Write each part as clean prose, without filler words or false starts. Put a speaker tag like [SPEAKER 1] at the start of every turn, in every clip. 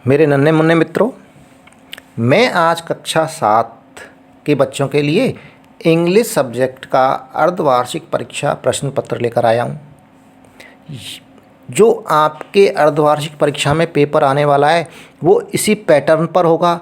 [SPEAKER 1] मेरे नन्हे मुन्ने मित्रों, मैं आज कक्षा 7 के बच्चों के लिए इंग्लिश सब्जेक्ट का अर्धवार्षिक परीक्षा प्रश्न पत्र लेकर आया हूँ। जो आपके अर्धवार्षिक परीक्षा में पेपर आने वाला है वो इसी पैटर्न पर होगा।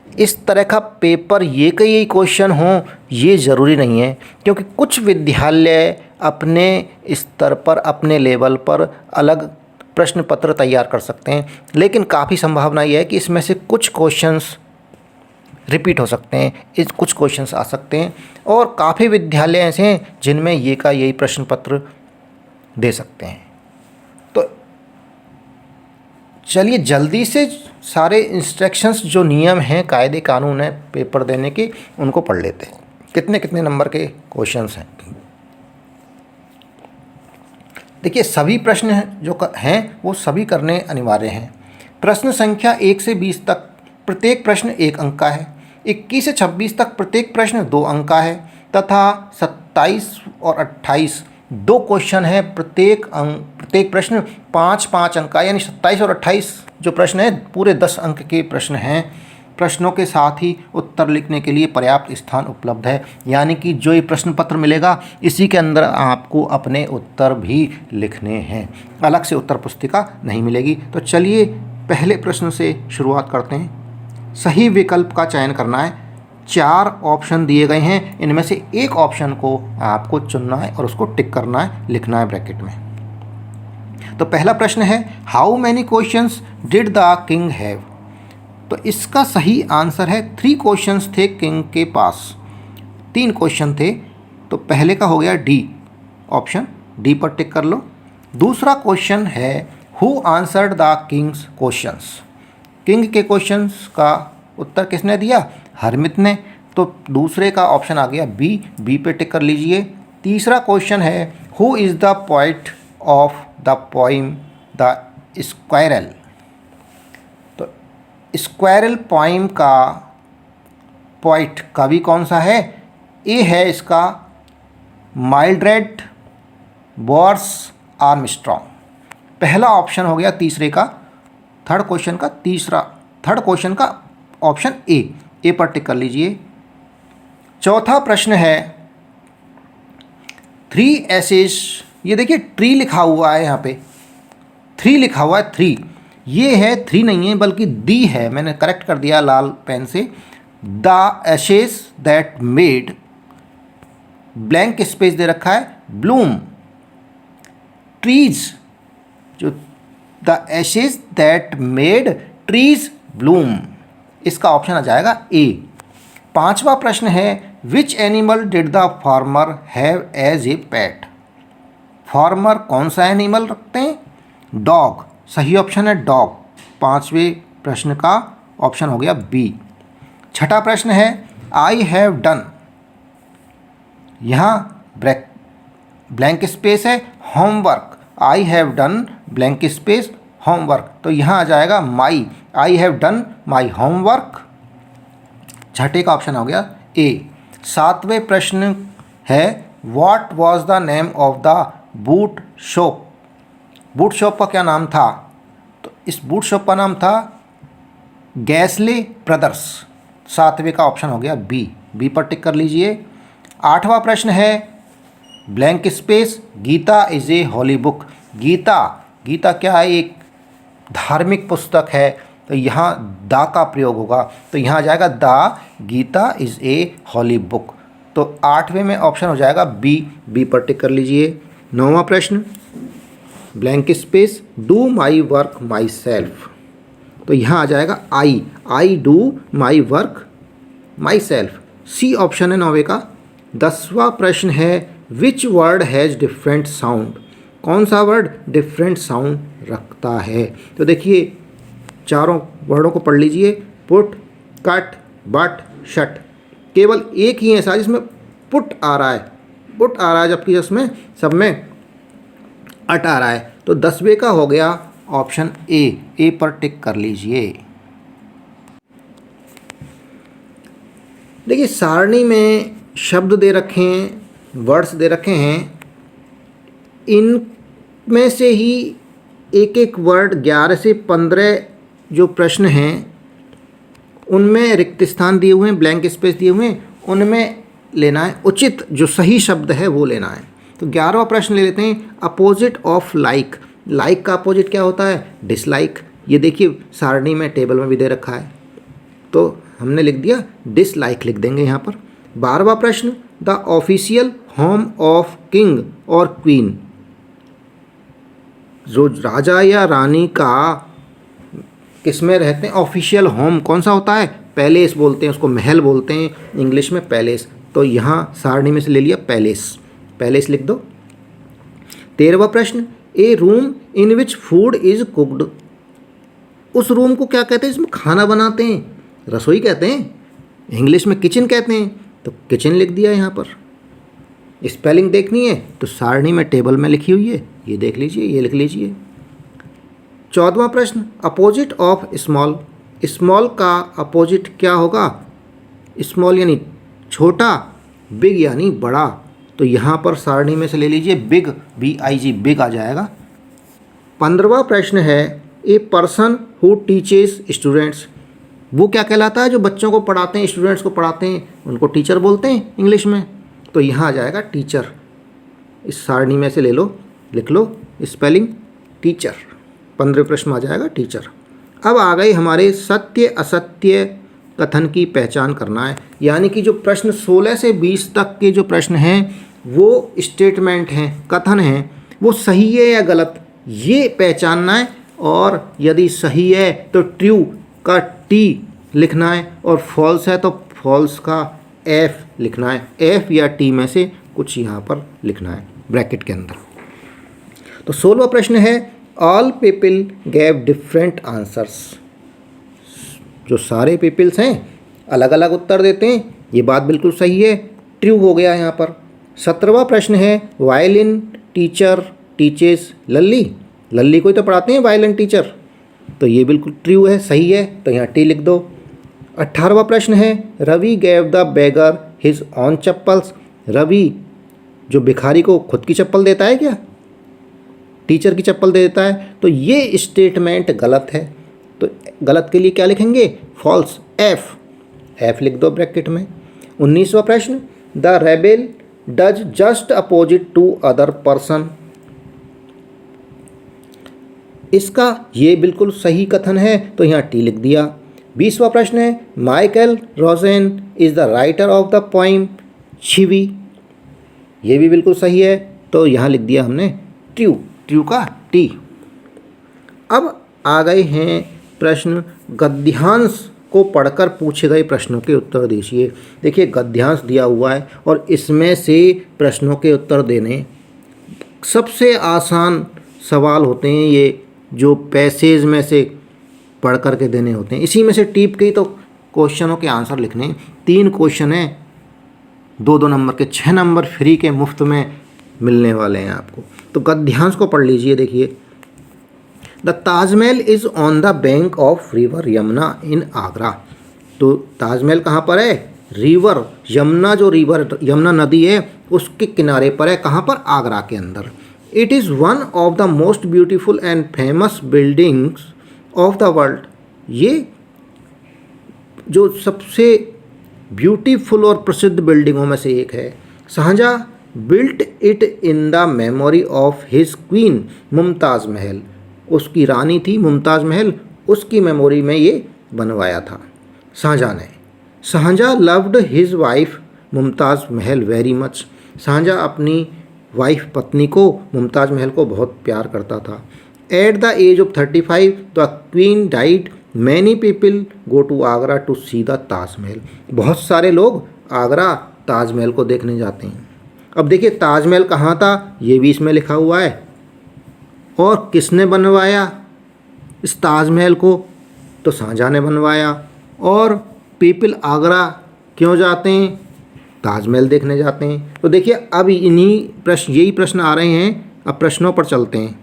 [SPEAKER 1] इस तरह का पेपर ये कई क्वेश्चन हों ये ज़रूरी नहीं है, क्योंकि कुछ विद्यालय अपने स्तर पर अपने लेवल पर अलग प्रश्न पत्र तैयार कर सकते हैं, लेकिन काफ़ी संभावना ये है कि इसमें से कुछ क्वेश्चंस रिपीट हो सकते हैं, कुछ क्वेश्चंस आ सकते हैं और काफ़ी विद्यालय ऐसे हैं जिनमें ये का यही प्रश्न पत्र दे सकते हैं। तो चलिए जल्दी से सारे इंस्ट्रक्शंस जो नियम हैं, कायदे कानून हैं पेपर देने के, उनको पढ़ लेते हैं। कितने कितने नंबर के क्वेश्चंस हैं। देखिए सभी प्रश्न जो हैं वो सभी करने अनिवार्य हैं। प्रश्न संख्या 1 से 20 तक प्रत्येक प्रश्न 1 अंक का है। 21 से 26 तक प्रत्येक प्रश्न 2 अंक का है तथा 27 और 28 2 क्वेश्चन है। प्रत्येक प्रश्न 5-5 अंक का, यानी 27 और 28 जो प्रश्न है पूरे 10 अंक के प्रश्न हैं। प्रश्नों के साथ ही उत्तर लिखने के लिए पर्याप्त स्थान उपलब्ध है, यानी कि जो ये प्रश्न पत्र मिलेगा इसी के अंदर आपको अपने उत्तर भी लिखने हैं, अलग से उत्तर पुस्तिका नहीं मिलेगी। तो चलिए पहले प्रश्न से शुरुआत करते हैं। सही विकल्प का चयन करना है। 4 ऑप्शन दिए गए हैं, इनमें से एक ऑप्शन को आपको चुनना है और उसको टिक करना है, लिखना है ब्रैकेट में। तो पहला प्रश्न है, how many questions did the king have. तो इसका सही आंसर है 3 क्वेश्चंस थे किंग के पास, 3 क्वेश्चन थे। तो पहले का हो गया डी, ऑप्शन डी पर टिक कर लो। दूसरा क्वेश्चन है, who answered the Kings questions. King के क्वेश्चंस का उत्तर किसने दिया? हरमित ने। तो दूसरे का ऑप्शन आ गया बी, बी पे टिक कर लीजिए। तीसरा क्वेश्चन है, who is the poet of the poem the squirrel. तो स्क्वायरल पोइम का पोइट कवि कौन सा है? ए है इसका माइल्ड्रेड बोअर्स आर्मस्ट्रॉन्ग। पहला ऑप्शन हो गया तीसरे का, थर्ड क्वेश्चन का ऑप्शन ए पर टिक कर लीजिए। चौथा प्रश्न है, 3 एसेज। ये देखिए ट्री लिखा हुआ है, यहाँ पे 3 लिखा हुआ है, 3 ये है, 3 नहीं है बल्कि दी है, मैंने करेक्ट कर दिया लाल पेन से। The ashes that made, blank space दे रखा है, ब्लूम। ट्रीज, जो the ashes that made trees bloom, इसका ऑप्शन आ जाएगा ए। पांचवा प्रश्न है, which animal did the farmer have as a pet. Farmer कौन सा एनिमल रखते हैं? डॉग। सही ऑप्शन है डॉग। 5वें प्रश्न का ऑप्शन हो गया बी। छठा प्रश्न है, आई हैव डन। यहाँ ब्लैंक स्पेस है, homework. I have done blank space homework, तो यहाँ आ जाएगा my. I have done my homework. छठे का ऑप्शन हो गया ए। 7वें प्रश्न है, what was the name of the boot shop. Boot shop का क्या नाम था? तो इस बूट शॉप का नाम था गैसले ब्रदर्स। 7वें का ऑप्शन हो गया बी, बी पर टिक कर लीजिए। 8वां प्रश्न है, blank space Gita is a holy book. Gita क्या है? एक धार्मिक पुस्तक है, तो यहाँ दा का प्रयोग होगा, तो यहाँ आ जाएगा the Gita is a holy book. तो 8वें में ऑप्शन हो जाएगा बी, बी पर टिक कर लीजिए। 9वां प्रश्न, blank space do my work myself. तो यहाँ आ जाएगा I do my work myself. C option है 9वें का। 10वां प्रश्न है, which word has different sound. कौन सा वर्ड डिफरेंट साउंड रखता है? तो देखिए चारों वर्डों को पढ़ लीजिए, पुट, कट, बट, शट। केवल एक ही ऐसा जिसमें पुट आ रहा है, जबकि इसमें सब में अट आ रहा है। तो 10वें का हो गया ऑप्शन ए पर टिक कर लीजिए। देखिए सारणी में शब्द दे रखे हैं, वर्ड्स दे रखे हैं, इनमें से ही एक एक वर्ड 11 से 15 जो प्रश्न हैं उनमें रिक्त स्थान दिए हुए हैं, ब्लैंक स्पेस दिए हुए हैं, उनमें लेना है उचित जो सही शब्द है वो लेना है। तो 11वां प्रश्न ले लेते हैं, अपोजिट ऑफ लाइक। लाइक का अपोजिट क्या होता है? डिसलाइक। ये देखिए सारणी में टेबल में भी दे रखा है, तो हमने लिख दिया डिसलाइक, लिख देंगे यहाँ पर। 12वां प्रश्न, the official home of king और क्वीन। जो राजा या रानी का किसमें रहते हैं, ऑफिशियल होम कौन सा होता है? पैलेस बोलते हैं उसको, महल बोलते हैं इंग्लिश में, पैलेस। तो यहाँ सारणी में से ले लिया पैलेस, पैलेस लिख दो। 13वां प्रश्न, a room in which food is cooked. उस रूम को क्या कहते हैं? इसमें खाना बनाते हैं, रसोई कहते हैं, इंग्लिश में किचन कहते हैं, तो किचन लिख दिया यहाँ पर। स्पेलिंग देखनी है तो सारणी में टेबल में लिखी हुई है, ये देख लीजिए, ये लिख लीजिए। 14वां प्रश्न, अपोजिट ऑफ स्मॉल। स्मॉल का अपोजिट क्या होगा? स्मॉल यानी छोटा, बिग यानी बड़ा, तो यहाँ पर सारणी में से ले लीजिए बिग, BIG, बिग आ जाएगा। 15वां प्रश्न है, a person who teaches students. वो क्या कहलाता है? जो बच्चों को पढ़ाते हैं, स्टूडेंट्स को पढ़ाते हैं, उनको टीचर बोलते हैं इंग्लिश में, तो यहाँ आ जाएगा टीचर। इस सारणी में से ले लो, लिख लो स्पेलिंग टीचर, 15 प्रश्न आ जाएगा टीचर। अब आ गए हमारे सत्य असत्य कथन की पहचान करना है, यानी कि जो प्रश्न 16 से 20 तक के जो प्रश्न हैं वो स्टेटमेंट हैं, कथन हैं, वो सही है या गलत ये पहचानना है, और यदि सही है तो ट्रू का T लिखना है, और फॉल्स है तो फॉल्स का F लिखना है। F या T में से कुछ यहाँ पर लिखना है ब्रैकेट के अंदर। तो 16वां प्रश्न है, all people gave different answers. जो सारे पीपल्स हैं अलग अलग उत्तर देते हैं, ये बात बिल्कुल सही है, ट्रू हो गया यहाँ पर। 17वां प्रश्न है, वायलिन टीचर टीचेस लल्ली। लल्ली को ही तो पढ़ाते हैं वायलिन टीचर, तो ये बिल्कुल ट्रू है, सही है, तो यहाँ T लिख दो। 18वां प्रश्न है, Ravi gave the beggar his own chappals. Ravi जो भिखारी को खुद की चप्पल देता है क्या? टीचर की चप्पल दे देता है, तो ये स्टेटमेंट गलत है, तो गलत के लिए क्या लिखेंगे? फॉल्स, F लिख दो ब्रैकेट में। 19वां प्रश्न, the rebel does just opposite to other person. इसका ये बिल्कुल सही कथन है, तो यहाँ T लिख दिया। 20वां प्रश्न है, Michael Rosen is the writer of the poem Chivvy. ये भी बिल्कुल सही है, तो यहाँ लिख दिया हमने ट्रू का T। अब आ गए हैं प्रश्न गद्यांश को पढ़कर पूछे गए प्रश्नों के उत्तर दीजिए। देखिए गद्यांश दिया हुआ है और इसमें से प्रश्नों के उत्तर देने सबसे आसान सवाल होते हैं, ये जो पैसेज में से पढ़ कर के देने होते हैं, इसी में से टीप के ही तो क्वेश्चनों के आंसर लिखने हैं। 3 क्वेश्चन हैं, 2-2 नंबर के, 6 नंबर फ्री के मुफ्त में मिलने वाले हैं आपको। तो गद्यांश को पढ़ लीजिए। देखिए, the Taj Mahal is on the bank of river Yamuna in Agra. तो ताजमहल कहाँ पर है? रिवर यमुना, जो रिवर यमुना नदी है उसके किनारे पर है। कहाँ पर? आगरा के अंदर। It is one of the most beautiful and famous buildings of the world. ये जो सबसे ब्यूटीफुल और प्रसिद्ध बिल्डिंगों में से एक है। Shahjahan built it in the memory of his queen Mumtaz Mahal. उसकी रानी थी मुमताज़ महल, उसकी मेमोरी में ये बनवाया था शाहजहाँ ने। Shahjahan loved his wife Mumtaz Mahal very much. Shahjahan अपनी वाइफ पत्नी को, मुमताज़ महल को बहुत प्यार करता था। At the age of 35 the queen died. Many people go to Agra to see the Taj Mahal. बहुत सारे लोग आगरा ताजमहल को देखने जाते हैं। अब देखिए ताजमहल कहाँ था, ये भी इसमें लिखा हुआ है, और किसने बनवाया इस ताजमहल को? तो शाहजहाँ ने बनवाया। और पीपल आगरा क्यों जाते हैं? ताजमहल देखने जाते हैं। तो देखिए अब यही प्रश्न आ रहे हैं। अब प्रश्नों पर चलते हैं।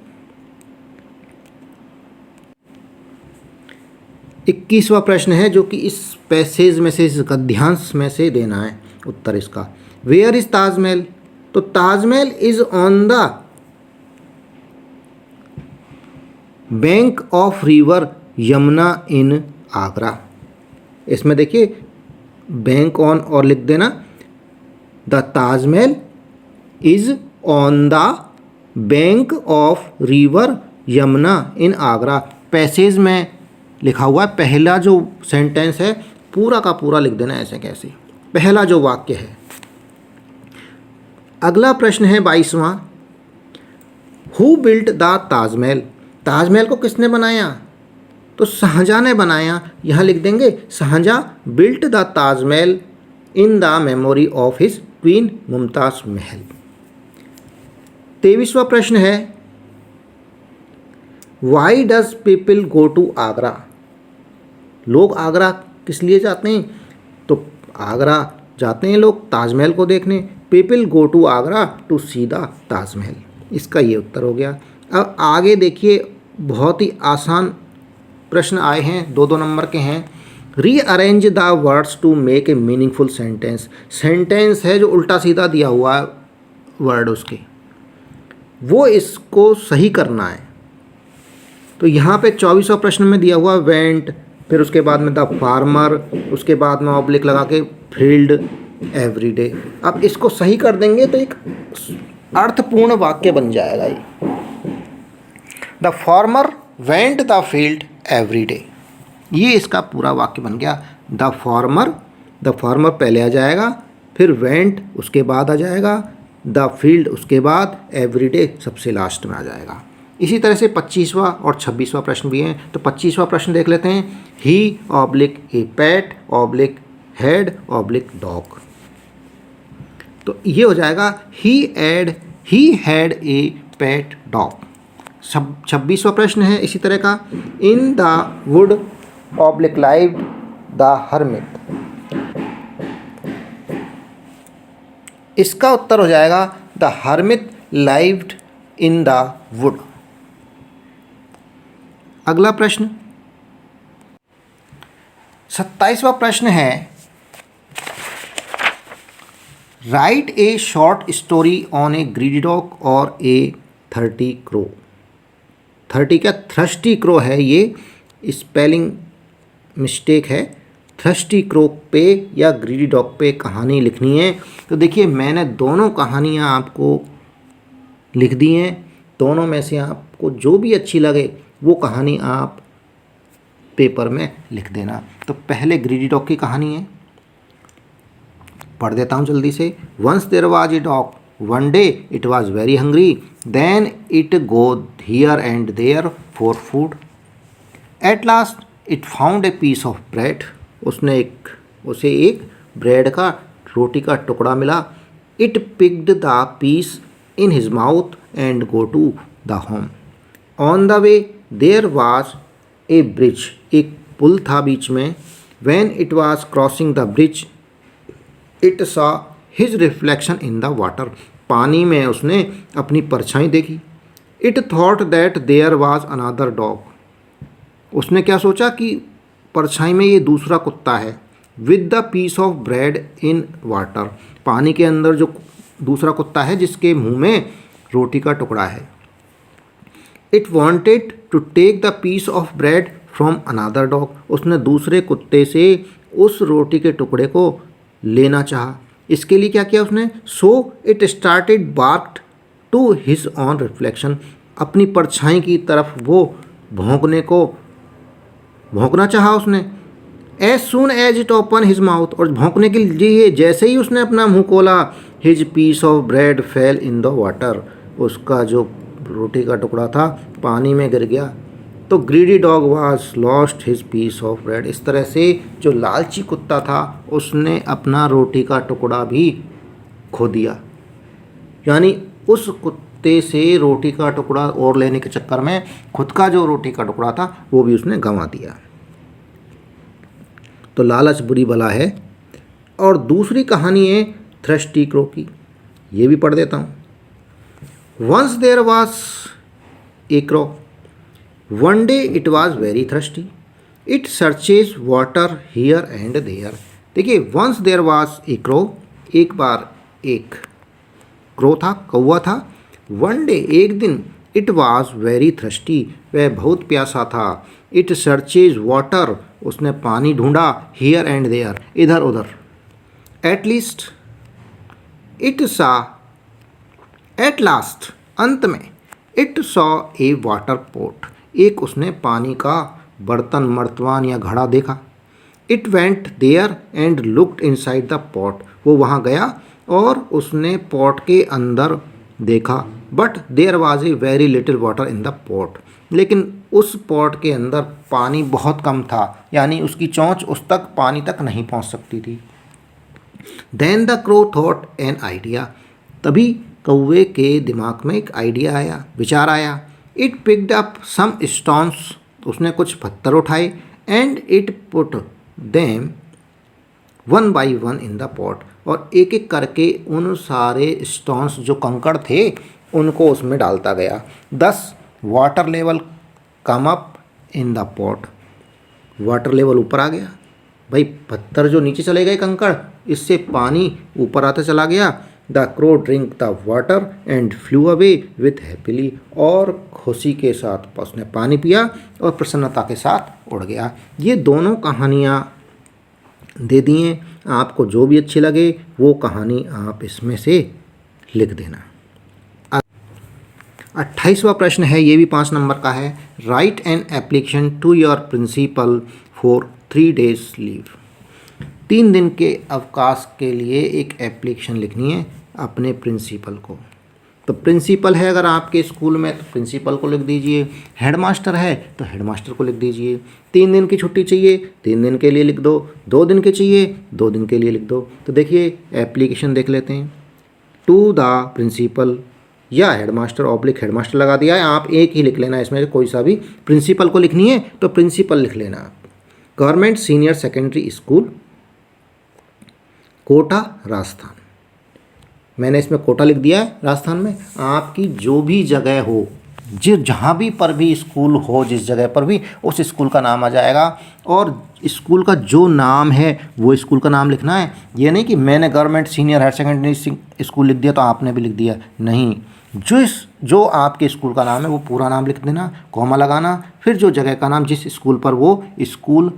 [SPEAKER 1] 21वां प्रश्न है जो कि इस पैसेज में से, इस गद्यांश में से देना है उत्तर इसका। Where is Taj Mahal? तो Taj Mahal is on the bank of river Yamuna in Agra. इसमें देखिए बैंक ऑन और लिख देना, the Taj Mahal is on the bank of river Yamuna in Agra. Passage में लिखा हुआ है, पहला जो सेंटेंस है पूरा का पूरा लिख देना ऐसे कैसे, पहला जो वाक्य है। अगला प्रश्न है 22वां, who built the Taj Mahal. Taj Mahal को किसने बनाया? तो शाहजहाँ ने बनाया। यहाँ लिख देंगे Shahjahan built the Taj Mahal in the memory of his queen Mumtaz Mahal. 23वां प्रश्न है, why does people go to Agra. लोग आगरा किस लिए जाते हैं? तो आगरा जाते हैं लोग ताजमहल को देखने। People go to Agra to see the Taj Mahal. इसका ये उत्तर हो गया। अब आगे देखिए, बहुत ही आसान प्रश्न आए हैं, 2-2 नंबर के हैं। Rearrange the words to make a meaningful sentence. Sentence है जो उल्टा सीधा दिया हुआ है वर्ड उसके, वो इसको सही करना है। तो यहाँ पे 24वां प्रश्न में दिया हुआ वेंट, फिर उसके बाद में द फार्मर, उसके बाद में ऑब्लिक लगा के फील्ड एवरीडे। अब इसको सही कर देंगे तो एक अर्थपूर्ण वाक्य बन जाएगा ये। The farmer went the field everyday, ये इसका पूरा वाक्य बन गया। द फार्मर पहले आ जाएगा, फिर वेंट उसके बाद आ जाएगा, द फील्ड उसके बाद, एवरीडे सबसे लास्ट में आ जाएगा। इसी तरह से 25वां और 26वां प्रश्न भी हैं। तो 25वां प्रश्न देख लेते हैं, he oblique a pet oblique had oblique dog. तो ये हो जाएगा he had a pet dog. 26वां प्रश्न है इसी तरह का, in the wood oblique live the hermit. इसका उत्तर हो जाएगा the hermit lived in the wood. अगला प्रश्न 27वां प्रश्न है, right A short story on A greedy dog और ए थर्टी क्रो। 30 क्या थ्रस्टी क्रो है, ये स्पेलिंग मिस्टेक है। थ्रस्टी क्रो पे या ग्रीडी डॉग पे कहानी लिखनी है। तो देखिए मैंने दोनों कहानियाँ आपको लिख दी हैं, दोनों में से आपको जो भी अच्छी लगे वो कहानी आप पेपर में लिख देना। तो पहले ग्रीडी डॉग की कहानी है, पढ़ देता हूँ जल्दी से। Once there was a dog, one day it was very hungry, then it go here and there for food, at last it found a piece of bread. उसे एक ब्रेड का, रोटी का टुकड़ा मिला। It picked the piece in his mouth and go to the home. On the way there was a bridge, एक पुल था बीच में। When it was crossing the bridge it saw his reflection in the water, पानी में उसने अपनी परछाई देखी। It thought that there was another dog, उसने क्या सोचा कि परछाई में ये दूसरा कुत्ता है। With the piece of bread in water, पानी के अंदर जो दूसरा कुत्ता है जिसके मुंह में रोटी का टुकड़ा है। It wanted to take the piece of bread from another dog, उसने दूसरे कुत्ते से उस रोटी के टुकड़े को लेना चाहा। इसके लिए क्या किया उसने, so it started barked to his own reflection, अपनी परछाई की तरफ वो भौंकना चाहा उसने। As soon as it open his mouth, और भौंकने के लिए जैसे ही उसने अपना मुंह खोला, his piece of bread fell in the water, उसका जो रोटी का टुकड़ा था पानी में गिर गया। तो greedy dog was lost his piece of bread, इस तरह से जो लालची कुत्ता था उसने अपना रोटी का टुकड़ा भी खो दिया, यानी उस कुत्ते से रोटी का टुकड़ा और लेने के चक्कर में खुद का जो रोटी का टुकड़ा था वो भी उसने गंवा दिया। तो लालच बुरी बला है। और दूसरी कहानी है थ्रस्टी क्रो की, ये भी पढ़ देता हूँ। Once there was a crow, one day it was very thirsty, it searches water here and there. देखिए once there was a crow, एक बार एक क्रो था, कौवा था। वन डे, एक दिन, इट वॉज वेरी थ्रस्टी, वह बहुत प्यासा था। इट सर्चेज वाटर, उसने पानी ढूंढा। हियर एंड देयर, इधर उधर। At least, it saw, at last, अंत में। It saw a water pot, एक उसने पानी का बर्तन, मर्तबान या घड़ा देखा। It went there and looked inside the pot, वो वहाँ गया और उसने पॉट के अंदर देखा। But there was a very little water in the pot, लेकिन उस पॉट के अंदर पानी बहुत कम था, यानी उसकी चोंच उस तक पानी तक नहीं पहुँच सकती थी। Then the crow thought an idea, तभी कौवे के दिमाग में एक आइडिया आया, विचार आया। It picked up some stones, उसने कुछ पत्थर उठाए। And it put them one by one in the pot, और एक एक करके उन सारे स्टोन्स जो कंकड़ थे उनको उसमें डालता गया। दस water level come up in the pot, water level ऊपर आ गया। भाई पत्थर जो नीचे चले गए कंकड़, इससे पानी ऊपर आता चला गया। The crow drink the water and flu away with happily, और खुशी के साथ उसने पानी पिया और प्रसन्नता के साथ उड़ गया। ये दोनों कहानियाँ दे दिए, आपको जो भी अच्छी लगे वो कहानी आप इसमें से लिख देना। 28वां प्रश्न है, ये भी 5 नंबर का है। Write an application to your principal for 3 days leave, 3 दिन के अवकाश के लिए एक एप्लीकेशन लिखनी है अपने प्रिंसिपल को। तो प्रिंसिपल है अगर आपके स्कूल में तो प्रिंसिपल को लिख दीजिए, हेडमास्टर है तो हेडमास्टर को लिख दीजिए। 3 दिन की छुट्टी चाहिए, 3 दिन के लिए लिख दो। 2 दिन के चाहिए, 2 दिन के लिए लिख दो। तो देखिए एप्लीकेशन देख लेते हैं। टू द प्रिंसिपल या हेडमास्टर ऑब्लिक हेडमास्टर लगा दिया है, आप एक ही लिख लेना, इसमें से कोई सा भी। प्रिंसिपल को लिखनी है तो प्रिंसिपल लिख लेना आप। Government senior secondary school, Kota, Rajasthan. मैंने इसमें कोटा लिख दिया है राजस्थान में। आपकी जो भी जगह हो, जहाँ भी पर भी स्कूल हो, जिस जगह पर भी, उस स्कूल का नाम आ जाएगा। और स्कूल का जो नाम है वो स्कूल का नाम लिखना है। ये नहीं कि मैंने government senior higher secondary school लिख दिया तो आपने भी लिख दिया, नहीं। जो आपके स्कूल का नाम है वो पूरा नाम लिख देना, कॉमा लगाना, फिर जो जगह का नाम जिस स्कूल पर वो स्कूल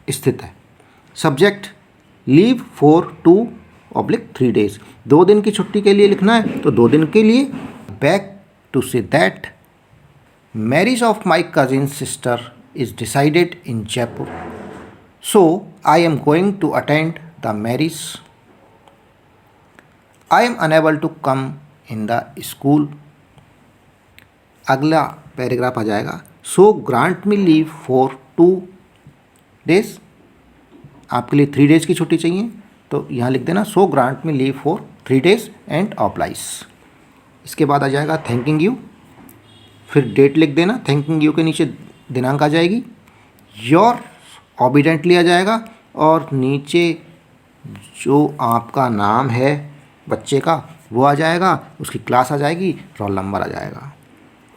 [SPEAKER 1] स्थित है। सब्जेक्ट लीव फॉर 2/3 days, 2 दिन की छुट्टी के लिए लिखना है तो 2 दिन के लिए। Beg to say that marriage of my cousin sister is decided in Jaipur, so I am going to attend the marriage. I am unable to come in the school. अगला पैराग्राफ आ जाएगा, so grant me leave for 2 days, आपके लिए 3 days की छुट्टी चाहिए तो यहाँ लिख देना, so grant me leave for 3 days and oblige. इसके बाद आ जाएगा थैंकिंग यू, फिर डेट लिख देना, थैंकिंग यू के नीचे दिनांक आ जाएगी। योर ऑबिडेंटली आ जाएगा और नीचे जो आपका नाम है बच्चे का वो आ जाएगा, उसकी क्लास आ जाएगी, रोल नंबर आ जाएगा।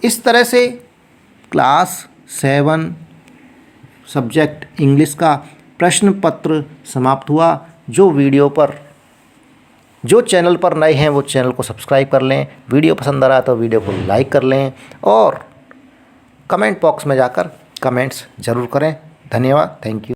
[SPEAKER 1] इस तरह से क्लास 7 सब्जेक्ट इंग्लिश का प्रश्न पत्र समाप्त हुआ। जो चैनल पर नए हैं वो चैनल को सब्सक्राइब कर लें, वीडियो पसंद आ रहा है तो वीडियो को लाइक कर लें और कमेंट बॉक्स में जाकर कमेंट्स ज़रूर करें। धन्यवाद, थैंक यू।